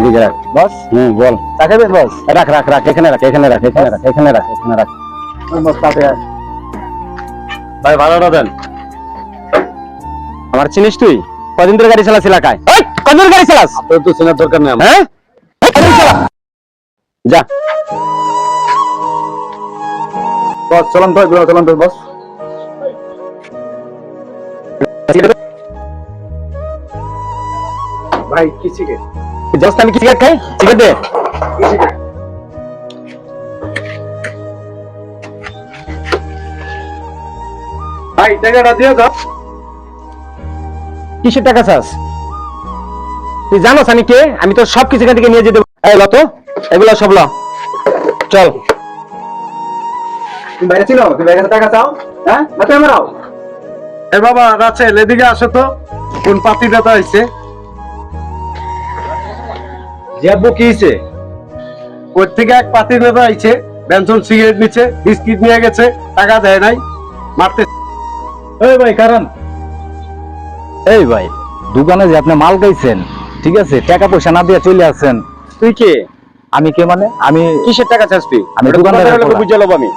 এদিকে রাখ বস বল। চা খাবেন বস? রাখ রাখ রাখ, এখানে রাখ, এখানে রাখ, এখানে রাখ, এখানে রাখ, এখানে রাখ। বস চাপে আয়। ভাই ভাড়াটা দেন। আমার চিনিস তুই? কদিন ধরে গাড়ি চালাস এলাকায়? কদিন ধরে গাড়ি চালাস? তোর তো চেনার দরকার নেই। হ্যাঁ, যা। বস চলন তো চলন তো বস। ভাই কি সিগারেট? জাস্ট আমি কি সিগারেট খাই? সিগারেট দে। কি সিগারেট? ভাই টাকাটা দিয়ে দাও। কিসের টাকা চাস? তুই জানোস আমি কে? আমি তো সব কিছু এখান থেকে নিয়ে যেতে। এই ল তো, এগুলো সব ল। চল। তুমি বাইরে ছিল? তুমি বাইরে টাকা চাও? হ্যাঁ না তুমি আমারও? এ বাবা রাসেল এদিকে আসো তো, কোন পাতি দাদা হয়েছে? জিয়াবু কি হইছে? ওর থেকে এক পাতি দাদা আইছে, বেনসন সিগারেট নিচ্ছে, বিস্কিট নিয়ে গেছে, টাকা দেয় নাই, মারতে। এই ভাই কারণ এই ভাই, দোকানে যে আপনি মাল গাইছেন, ঠিক আছে, টাকা পয়সা না দিয়ে চলে আসছেন। তুই কে? আমি কে মানে? আমি কিসের টাকা চাস তুই? আমি দোকানদারের লোক বুঝে লব। আমি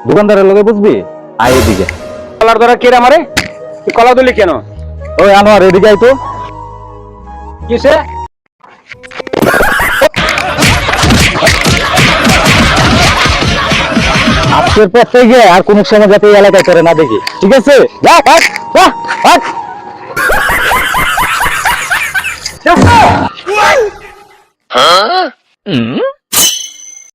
দোকানদারের লোকে বুঝবি? আয় এদিকে। কলার ধরা কে রে আমারে? তুই কলা দিলি কেন? ওই আনোয়ার এদিকে আয় তো। কিসে? আজকের পর থেকে আর কোন সময় যাতে এই এলাকায় করে না দেখি, ঠিক আছে? যা ভাগ, যা ভাগ। Huh?